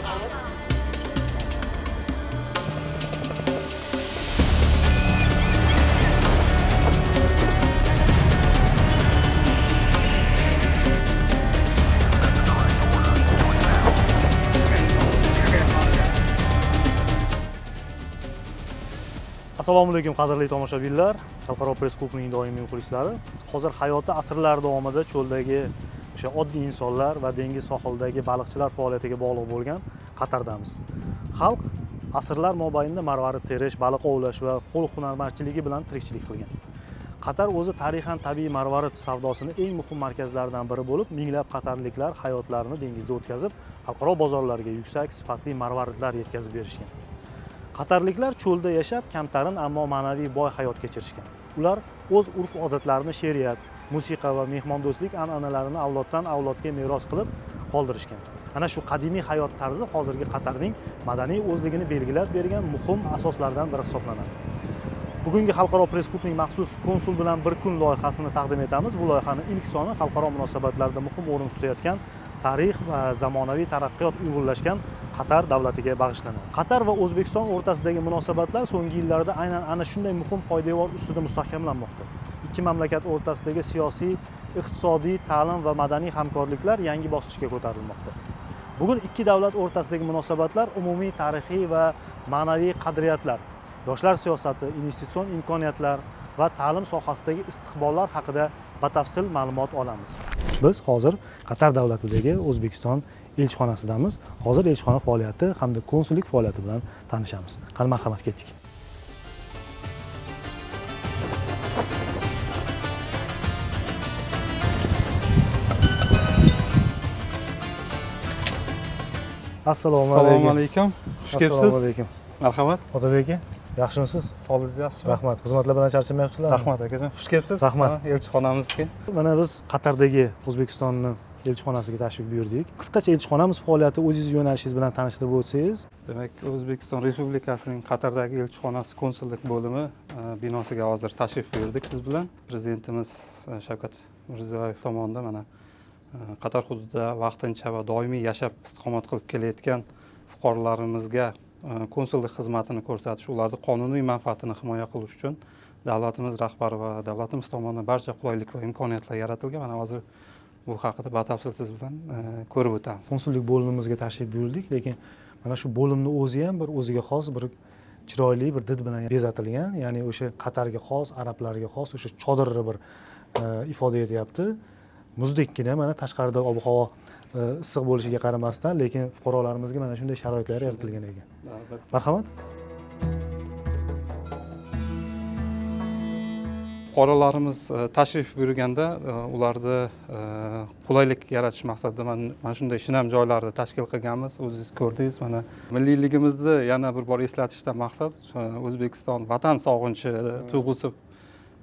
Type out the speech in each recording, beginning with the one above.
Assalomu alaykum qadrli tomoshabinlar, Xalqaro press klubning doimiy muxlislari. Hozir hayoti asrlar davomida cho'ldagi o'sha oddiy insonlar va dengiz sohilidagi baliqchilar faoliyatiga bog'liq bo'lgan Qatardamiz. Xalq asrlar mobaynida marvarid terish, baliq ovlash va qo'l hunarmandchiligi bilan tirikchilik qilgan. Qatar o'zi tarixan tabiiy marvarid savdosini eng muhim markazlaridan biri bo'lib, minglab qatarliklar hayotlarini dengizda o'tkazib, xalqaro bozorlarga yuksak sifatli marvaridlar yetkazib berishgan. Qatarliklar cho'lda yashab, kamtarin ammo ma'naviy boy hayot kechirishgan. Ular o'z urf-odatlarini she'riyat, musiqa va mehmondo'stlik an'analarini avloddan avlodga meros qilib qoldirishgan. Ana shu qadimiy hayot tarzi hozirgi Qatarning madaniy o'zligini belgilab bergan muhim asoslardan biri hisoblanadi. Bugungi Xalqaro press klubning maxsus konsul bilan bir kun loyihasini taqdim etamiz. Bu loyihaning ilk soni xalqaro munosabatlarda muhim o'rin tutayotgan tarix va zamonaviy taraqqiyot uyg'unlashgan Qatar davlatiga bag'ishlanadi. Qatar va O'zbekiston o'rtasidagi munosabatlar so'nggi yillarda aynan ana shunday muhim poydevor ustida mustahkamlanmoqda. Ikki mamlakat o'rtasidagi siyosiy, iqtisodiy, ta'lim va madaniy hamkorliklar yangi bosqichga ko'tarilmoqda. Bugun ikki davlat o'rtasidagi munosabatlar umumiy tarixiy va ma'naviy qadriyatlar, yoshlar siyosati, investitsion imkoniyatlar va ta'lim sohasidagi istiqbollar haqida batafsil ma'lumot olamiz. Biz hozir Qatar davlatidagi O'zbekiston elchixonasidamiz. Hozir elchixona faoliyati hamda konsullik faoliyati bilan tanishamiz. Qani marhamat, ketdik. Assalomu alaykum. Xush kelibsiz. Assalomu alaykum. Marhamat. Otabek aka, yaxshimisiz? Sog'ligingiz yaxshimi? Rahmat. Xizmatlar bilan charchamayapsizlar? Rahmat akajon. Xush kelibsiz. Rahmat. Elchixonamizga. Mana biz Qatardagi O'zbekistonni elchixonasiga tashrif buyurdik. Qisqacha elchixonamiz faoliyati o'zingiz yo'nalishingiz bilan tanishtirib o'tsangiz. Demak, O'zbekiston Respublikasining Qatardagi elchixonasi konsullik bo'limi binosiga hozir tashrif buyurdik siz bilan. Prezidentimiz Shavkat Mirziyoyev tomonidan mana Qatar hududida vaqtincha va doimiy yashab istiqomat qilib kelayotgan fuqarolarimizga konsullik xizmatini ko'rsatish, ularning qonuniy manfaatini himoya qilish uchun davlatimiz rahbari va davlatimiz tomonidan barcha qulaylik va imkoniyatlar yaratilgan. Mana hozir bu haqida batafsil siz bilan ko'rib o'tamiz. Konsullik bo'limimizga tashrif buyurdik, lekin mana shu bo'limni o'zi ham bir o'ziga xos, bir chiroyli bir did bilan bezatilgan. Ya'ni o'sha Qatarga xos, arablarga xos o'sha chodirni bir ifoda etyapti. Muzdekkina mana tashqarida ob-havo issiq bo'lishiga qaramasdan, lekin fuqarolarimizga mana shunday sharoitlar yaratilgan ekan. Marhamat. Fuqarolarimiz tashrif buyurganda ularda qulaylik yaratish maqsadida mana shunday shinam joylarni tashkil qilganmiz. O'zingiz ko'rdingiz, mana milliyligimizni yana bir bor eslatishdan maqsad O'zbekiston vatan sog'inchi tuyg'usi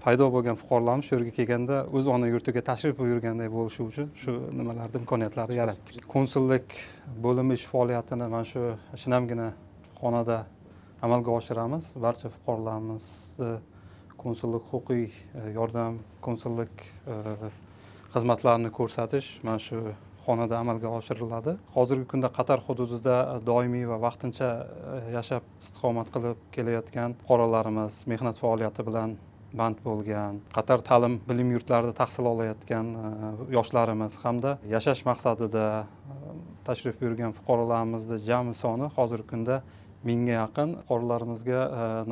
paydo bo'lgan fuqarolarimiz shu yerga kelganda o'z ona yurtiga tashrif buyurganday bo'lishi uchun shu nimalarni imkoniyatlarni yaratdik. Konsullik bo'limi ish faoliyatini mana shu shinamgina xonada amalga oshiramiz. Barcha fuqarolarimizni konsullik huquqiy yordam, konsullik xizmatlarini ko'rsatish mana shu xonada amalga oshiriladi. Hozirgi kunda Qatar hududida doimiy va vaqtincha yashab istiqomat qilib kelayotgan fuqarolarimiz, mehnat faoliyati bilan band bo'lgan, Qatar ta'lim bilim yurtlarida tahsil olayotgan yoshlarimiz hamda yashash maqsadida tashrif buyurgan fuqarolarimizni jami soni hozirgi kunda 1000 ga yaqin. Fuqarolarimizga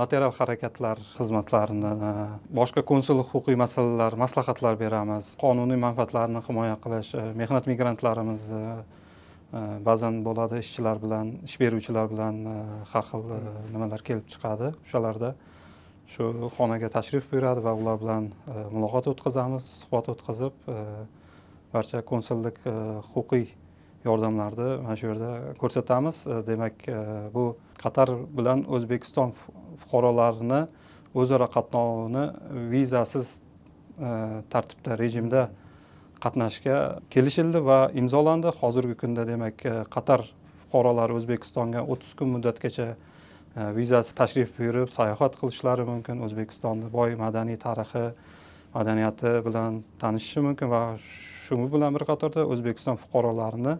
notarial harakatlar xizmatlarini, boshqa konsullik huquqiy masalalar, maslahatlar beramiz. Qonuniy manfaatlarni himoya qilish, mehnat migrantlarimiz ba'zan bo'ladi, ishchilar bilan, ish beruvchilar bilan har xil nimalar kelib chiqadi. O'shalarda shu xonaga tashrif buyuradi va ular bilan muloqot o'tkazamiz, suhbat o'tkazib, barcha konsullik huquqiy yordamlarni mana shu yerda ko'rsatamiz. Demak, bu Qatar bilan O'zbekiston fuqarolarini o'zaro qatnovini vizasiz tartibda, rejimda qatnashga kelishildi va imzolandi. Hozirgi kunda demak, Qatar fuqarolari O'zbekistonga 30 kun muddatgacha vizasiz tashrif buyurib sayohat qilishlari mumkin. O'zbekistonning boy madaniy tarixi, madaniyati bilan tanishishi mumkin va shu bilan bir qatorda O'zbekiston fuqarolarini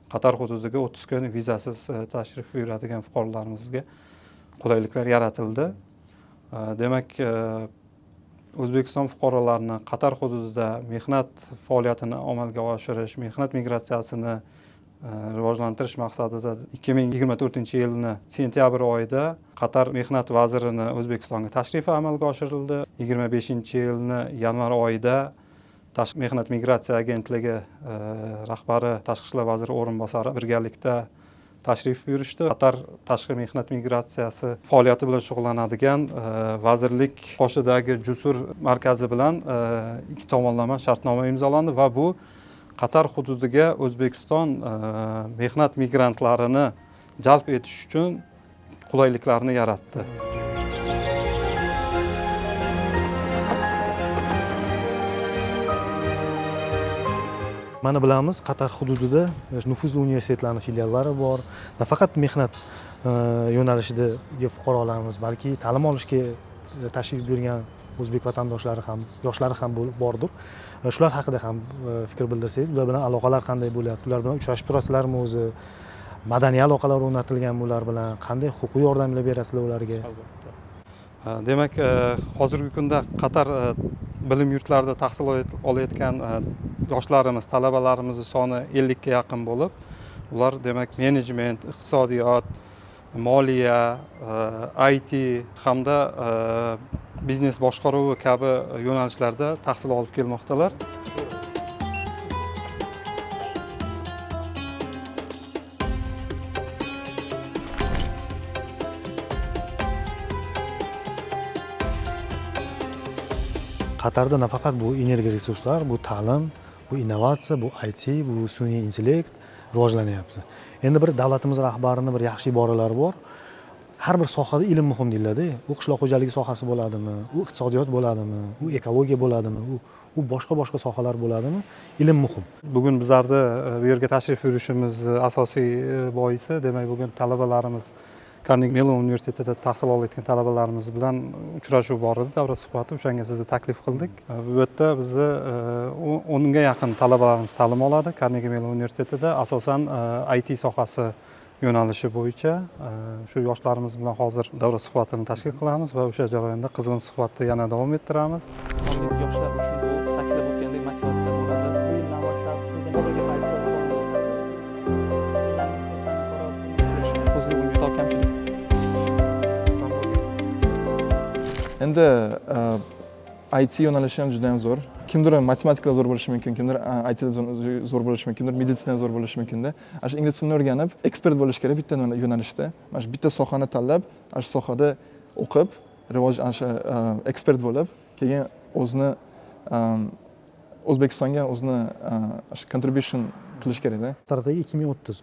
Qatar hududiga 30 kun vizasiz tashrif buyuradigan fuqarolarimizga qulayliklar yaratildi. Demak, O'zbekiston fuqarolarini Qatar hududida mehnat faoliyatini amalga oshirish, mehnat migratsiyasini rivojlantirish maqsadida 2024-yilni sentyabr oyida Qatar mehnat vazirini O'zbekistonga tashrifi amalga oshirildi. 25-yilni yanvar oyida Tashqi mehnat migratsiya agentligi rahbari Tashqi ishlar vaziri o'rinbosari birgalikda tashrif buyurishdi. Qatar tashqi mehnat migratsiyasi faoliyati bilan shug'ullanadigan vazirlik qoshidagi Jusur markazi bilan ikki tomonlama shartnoma imzolandi va bu Qatar hududiga O'zbekiston mehnat migrantlarini jalb etish uchun qulayliklarni yaratdi. Mana bilamiz, Qatar hududida nufuzli universitetlarning filiallari bor. Nafaqat mehnat yo'nalishidagi fuqarolarimiz, balki ta'lim olishga tashrif buyurgan o'zbek vatandoshlari ham, yoshlari ham bordir. Shular haqida ham fikr bildirsangiz, ular bilan aloqalar qanday bo'lyapti? Ular bilan uchrashib turasizlarmi o'zi? Madaniy aloqalar o'rnatilganmi ular bilan? Qanday huquqiy yordamlar berasizlar ularga? Albatta. Demak, hozirgi kunda Qatar bilim yurtlarida tahsil olayotgan yoshlarimiz, talabalarimiz soni 50 ga yaqin bo'lib, ular demak menejment, iqtisodiyot, moliya, IT hamda biznes boshqaruvi kabi yo'nalishlarda tahsil olib kelmoqdalar. Qatarda nafaqat bu energiya resurslar, bu ta'lim, bu innovatsiya, bu IT, bu sun'iy intellekt rivojlanyapti. Endi bir davlatimiz rahbarining bir yaxshi iboralari bor. Har bir sohada ilm muhim deyiladi. U qishloq xo'jaligi sohasi bo'ladimi, u iqtisodiyot bo'ladimi, u ekologiya bo'ladimi, u boshqa sohalar bo'ladimi? Ilm muhim. Bugun bizlarda bu yerga tashrif buyurishimiz asosiy boisi, demak, bugun talabalarimiz Carnegie Mellon universitetida tahsil olayotgan talabalarimiz bilan uchrashuv bor edi, davra suhbati. O'shanga sizni taklif qildik. Bu yerda bizni 10 ga yaqin talabalarimiz ta'lim oladi. Carnegie Mellon universitetida asosan IT sohasi yo'nalishi bo'yicha shu yoshlarimiz bilan hozir davra suhbatini tashkil qilamiz va o'sha jarayonda qizg'in suhbatni yana davom ettiramiz. Yoshlar uchun bu taklif o'tgandek motivatsiya bo'ladi. Bu yildan boshlab biz hozirgi paytda endi IT yo'nalishi ham juda ham zo'r. Kimdir matematikada zo'r bo'lishi mumkin, kimdir ITda zo'r bo'lishi mumkin, kimdir meditsinada zo'r bo'lishi mumkin-da. Ana shu ingliz tilini o'rganib, ekspert bo'lish kerak bitta yo'nalishda. Mana shu bitta sohani tanlab, ana shu sohada o'qib, ana shu ekspert bo'lib, keyin o'zini O'zbekistonga o'zini contribution qilish kerak-da. Strategiya 2030.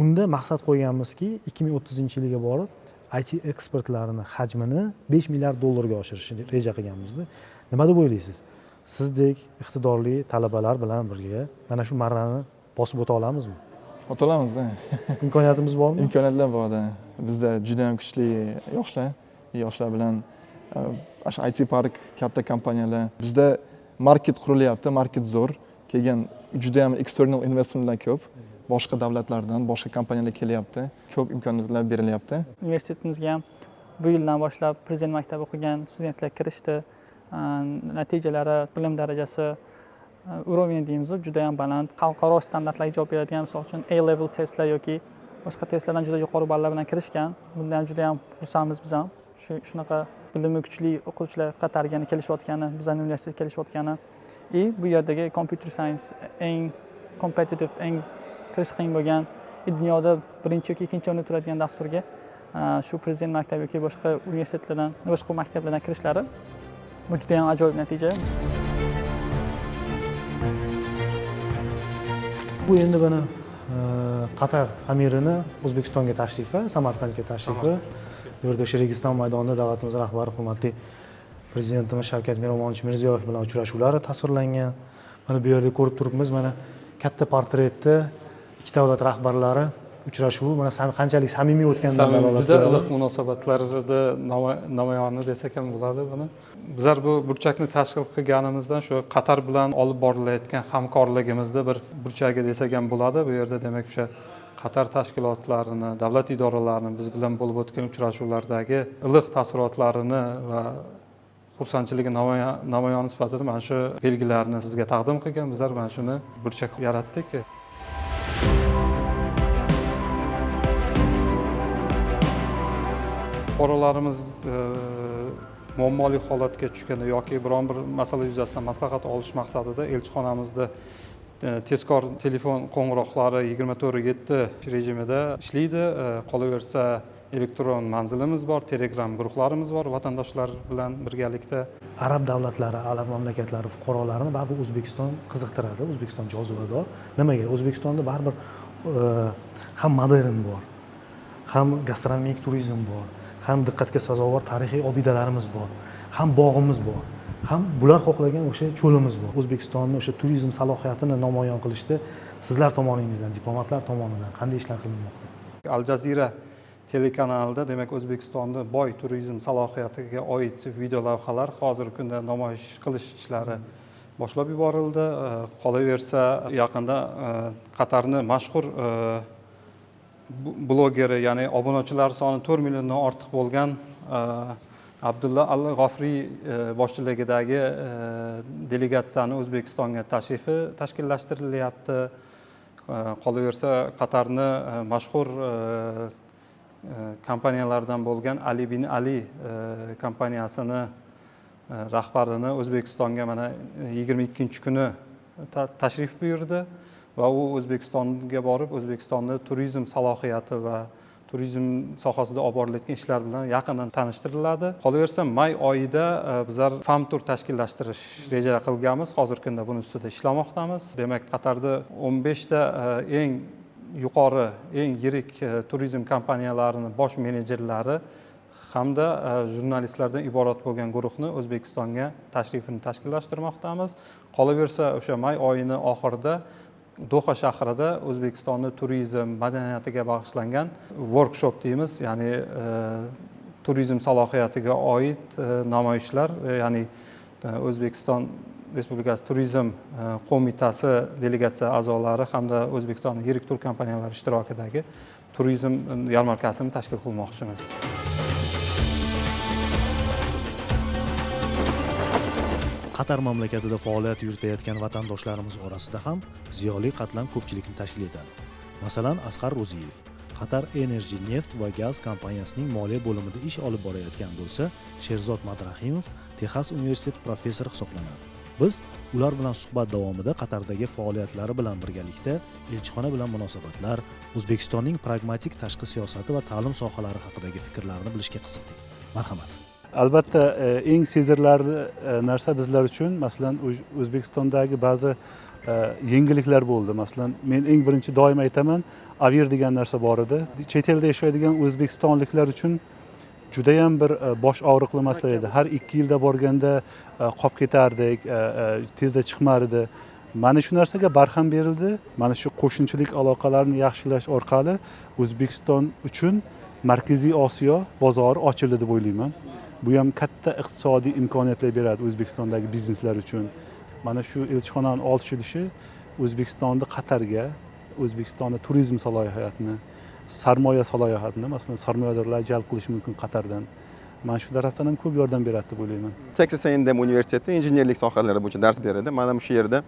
Unda maqsad qo'yganmizki, 2030-yilga borib IT ekspertlarini hajmini 5 milliard dollarga oshirishni reja qilganmiz-da. Nima deb o'ylaysiz? Sizdek iqtidorli talabalar bilan birga mana shu marrani bosib o'ta olamizmi? O'ta olamiz-da. Imkoniyatimiz bormi? Imkoniyatlar bor-da. Bizda juda ham kuchli yoshlar bilan IT park, katta kompaniyalar. Bizda market qurilyapti, market zo'r. Keyin juda ham external investmentlar ko'p. Boshqa davlatlardan, boshqa kompaniyalar kelyapti. Ko'p imkoniyatlar berilyapti. Universitetimizga ham bu yildan boshlab prezident maktabi o'qigan studentlar kirishdi. Natijalari, bilim darajasi, уровень deymiz, juda ham baland. Xalqaro standartlarga javob beradigan, misol uchun A-level testlar yoki boshqa testlardan juda yuqori ballar bilan kirishgan. Bundan juda ham xursandmiz biz ham. Shunaqa bilimi kuchli o'quvchilar Qatarga kelishayotgani, bizning universitetga kelishayotgani. Bu yerdagi computer science eng competitive, eng kirish qiyin bo'lgan, dunyoda birinchi yoki ikkinchi o'rinda turadigan dasturga shu prezident maktabi yoki boshqa universitetlardan, boshqa maktablardan kirishlari bu juda ham ajoyib natija. Bu endi buni Qatar amirining O'zbekistonga tashrifi, Samarqandga tashrifi. Bu yerda o'sha Registon maydonida davlatimiz rahbari hurmatli prezidentimiz Shavkat Miromonovich Mirziyoyev bilan uchrashuvlari tasvirlangan. Mana bu yerda ko'rib turibmiz, mana katta portretda ikki davlat rahbarlari uchrashuv mana qanchalik samimiy o'tganidan dalolat juda beradi. iliq munosabatlarda namoyoni desak ham bo'ladi buni. Bizlar bu burchakni tashkil qilganimizdan shu Qatar bilan olib borilayotgan hamkorligimizda bir burchagi desak ham bo'ladi. Bu yerda demak o'sha Qatar tashkilotlarini, davlat idoralarini biz bilan bo'lib o'tgan uchrashuvlardagi iliq taassurotlarini va xursandchiligi namoyoni sifatida mana shu belgilarni sizga taqdim qilgan. Bizlar mana shuni burchak yaratdik. Fuqarolarimiz muammoli holatga tushganda yoki biron bir masala yuzasidan maslahat olish maqsadida elchixonamizda tezkor telefon qo'ng'iroqlari 24/7 rejimida ishlaydi. Qolaversa elektron manzilimiz bor, Telegram guruhlarimiz bor. Vatandoshlar bilan birgalikda Arab davlatlari, arab mamlakatlari fuqarolarini baribir O'zbekiston qiziqtiradi. O'zbekiston jozibador. Nimaga? O'zbekistonda baribir ham modern bor, ham gastronomik turizm bor, ham diqqatga sazovor tarixiy obidalarimiz bor, ham bog'imiz bor, ham bular xohlagan o'sha cho'limiz bor. O'zbekistonni o'sha turizm salohiyatini namoyon qilishda sizlar tomoningizdan, diplomatlar tomonidan qanday ishlar qilinmoqda? Al Jazeera telekanalida demak O'zbekistonda boy turizm salohiyatiga oid video lavhalar hozirgi kunda namoyish qilish ishlari boshlab yuborildi. Qolaversa yaqinda Qatarning mashhur blogeri, ya'ni obunachilar soni 4 milliondan ortiq bo'lgan Abdulla Al-G'ofriy boshchiligidagi delegatsiyani O'zbekistonga tashrifi tashkillashtirilyapti. Qolaversa Qatarning mashhur kompaniyalardan bo'lgan Ali bin Ali kompaniyasini rahbarini O'zbekistonga mana 22-kuni tashrif buyurdi va u O'zbekistonga borib O'zbekistonda turizm salohiyati va turizm sohasida olib borilayotgan ishlar bilan yaqindan tanishtiriladi. Qolaversa may oyida bizlar farm tur tashkillashtirish reja qilganmiz. Hozirgi kunda buning ustida ishlamoqdamiz. Demak, Qatarda 15 ta eng yuqori, eng yirik turizm kompaniyalarining bosh menejerlari hamda jurnalistlardan iborat bo'lgan guruhni O'zbekistonga tashrifini tashkillashtirmoqdamiz. Qolaversa o'sha may oyini oxirida Doha shahrida O'zbekistonning turizm madaniyatiga bag'ishlangan workshop deymiz, ya'ni turizm salohiyatiga oid namoyishlar, ya'ni O'zbekiston Respublikasi Turizm qo'mitasi delegatsiya a'zolari hamda O'zbekistonning yirik tur kompaniyalari ishtirokidagi turizm yarmarkasini tashkil qilmoqchimiz. Qatar mamlakatida faoliyat yuritayotgan vatandoshlarimiz orasida ham ziyoli qatlam ko'pchilikni tashkil etadi. Masalan, Asqar Ro'ziyev Qatar Energy neft va gaz kompaniyasining moliya bo'limida ish olib borayotgan bo'lsa, Sherzod Madrahimov Texas universiteti professori hisoblanadi. Biz ular bilan suhbat davomida Qatardagi faoliyatlari bilan birgalikda elchixona bilan munosabatlar, O'zbekistonning pragmatik tashqi siyosati va ta'lim sohalari haqidagi fikrlarini bilishga qiziqdik. Marhamat. Albatta eng sezilarli narsa bizlar uchun masalan O'zbekistondagi ba'zi yengilliklar bo'ldi. Masalan, men eng birinchi doim aytaman, Avier degan narsa bor edi. Chet elda yashaydigan o'zbekistonliklar uchun juda ham bir bosh og'riqli masala edi. Har 2 yilda borganda qolib ketardik, tezda chiqmar edi. Mana shu narsaga barham berildi. Mana shu qo'shnichilik aloqalarini yaxshilash orqali O'zbekiston uchun Markaziy Osiyo bozori ochildi deb o'ylayman. Bu ham katta iqtisodiy imkoniyatlar beradi O'zbekistondagi bizneslar uchun. Mana shu elchixonaning ochilishi O'zbekistonni Qatarga, O'zbekistonda turizm salohiyatini, sarmoya salohiyatini, masalan, sarmoyadorlar jalb qilish mumkin Qatardan. Mana shu tarafdan ham ko'p yordam beradi deb o'ylayman. Texas A&M universitetida injenerlik sohalari bo'yicha dars beradi. Mana shu yerda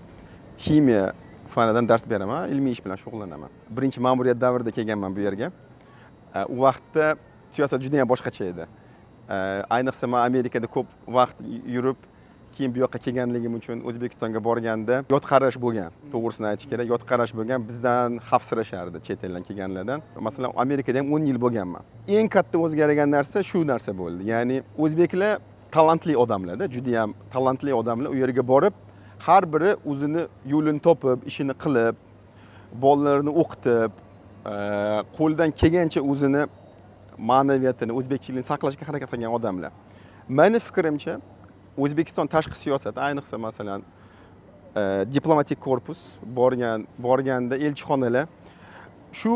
ximiya fanidan dars beraman, ilmiy ish bilan shug'ullanaman. Birinchi ma'muriyat davrida kelganman bu yerga. U vaqtda siyosat juda ham boshqacha edi. Ayniqsa men Amerikada ko'p vaqt yurib, keyin bu yoqqa kelganligim uchun O'zbekistonga borganda yot qarash bo'lgan. To'g'risini aytish kerak, yot qarash bo'lgan, bizdan xavfsirashardi chet eldan kelganlardan. Masalan, Amerikada ham 10 yil bo'lganman. Eng katta o'zgargan narsa shu narsa bo'ldi. Ya'ni o'zbeklar talantli odamlar-da, juda ham talantli odamlar. U yerga borib, har biri o'zini yo'lini topib, ishini qilib, bolalarini o'qitib, qo'ldan kelgancha o'zini ma'naviyatini, o'zbekchiligini saqlashga harakat qilgan odamlar. Meni fikrimcha, O'zbekiston tashqi siyosati, ayniqsa masalan diplomatik korpus borganda elchixonalar shu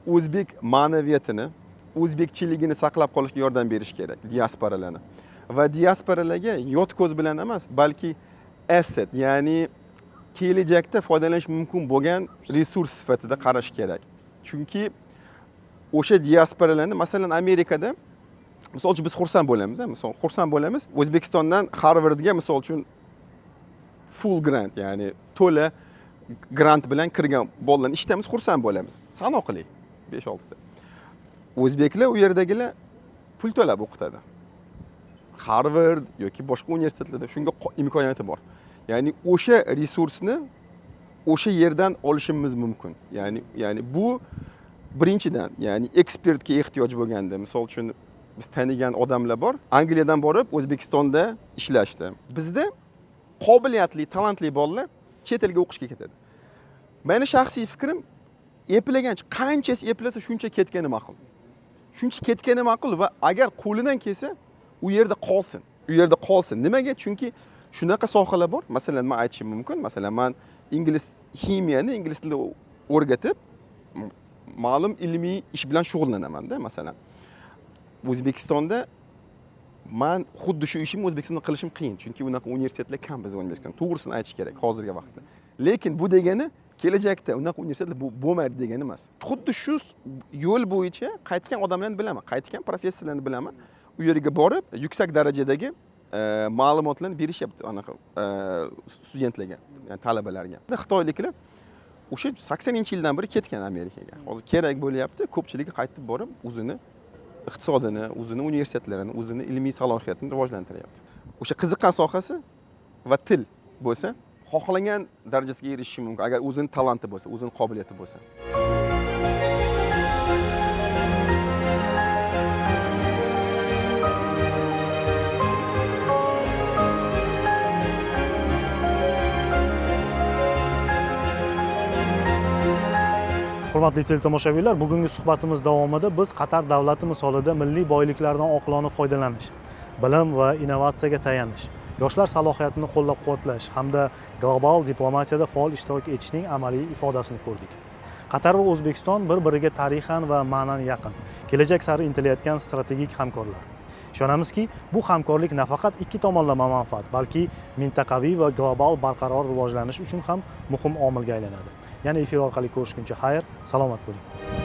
o'zbek ma'naviyatini, o'zbekchiligini saqlab qolishga yordam berish kerak diasporalarni. Va diasporalarga yot ko'z bilan emas, balki asset, ya'ni kelajakda foydalanish mumkin bo'lgan resurs sifatida qarash kerak. Chunki o'sha diasporalarni, masalan, Amerikada misol uchun biz xursand bo'lamiz, misol xursand bo'lamiz. O'zbekistondan Harvardga misol uchun full grant, ya'ni to'la grant bilan kirgan bolalarni eshitamiz, xursand bo'lamiz. Sanoqli 5-6 ta. O'zbeklar u yerdagilar pul to'lab o'qitadi. Harvard yoki boshqa universitetlarda shunga imkoniyati bor. Ya'ni o'sha resursni o'sha yerdan olishimiz mumkin. Ya'ni bu birinchidan, ya'ni ekspertga ehtiyoj bo'lganda, misol uchun biz tanigan odamlar bor, Angliyadan borib O'zbekistonda ishlashdi. Bizda qobiliyatli, talantli bolalar chet elga o'qishga ketadi. Meni shaxsiy fikrim, eplagancha qanchasi eplasa shuncha ketgani ma'qul. Shuncha ketgani ma'qul va agar qo'lidan kelsa, u yerda qolsin. U yerda qolsin. Nimaga? Chunki shunaqa sohalar bor. Masalan, men aytishim mumkin. Masalan, men ximiyani ingliz tilida o'rgatib, ma'lum ilmiy ish bilan shug'ullanaman-da, masalan. O'zbekistonda men xuddi shu ishimni O'zbekistonda qilishim qiyin, chunki unaqa universitetlar kam biz O'zbekistonda. To'g'risini aytish kerak hozirgi vaqtda. Lekin bu degani kelajakda unaqa universitetlar bo'lmaydi degani emas. Xuddi shu yo'l bo'yicha qaytgan odamlarni bilaman, qaytgan professorlarni bilaman. U yerga borib, yuksak darajadagi ma'lumotlarni berishyapti anaqa studentlarga, ya'ni talabalarga. Xitoyliklar o'sha 80-yildan beri ketgan Amerikaga. Hozir kerak bo'lyapti, ko'pchiligi qaytib borib, o'zini iqtisodini, o'zini universitetlarini, o'zini ilmiy salohiyatini rivojlantiryapti. O'sha qiziqqan sohasi va til bo'lsa, xohlagan darajasiga erishishi mumkin agar o'zini talanti bo'lsa, o'zini qobiliyati bo'lsa. Hurmatli teletomoshabinlar, bugungi suhbatimiz davomida biz Qatar davlati misolida milliy boyliklardan oqilona foydalanish, bilim va innovatsiyaga tayanish, yoshlar salohiyatini qo'llab-quvvatlash hamda global diplomatiyada faol ishtirok etishning amaliy ifodasini ko'rdik. Qatar va O'zbekiston bir-biriga tarixan va ma'nan yaqin, kelajak sari intilayotgan strategik hamkorlar. Ishonamizki, bu hamkorlik nafaqat ikki tomonlama manfaat, balki mintaqaviy va global barqaror rivojlanish uchun ham muhim omilga aylanadi. Yana efir orqali ko'rishguncha xayr, salomat bo'ling.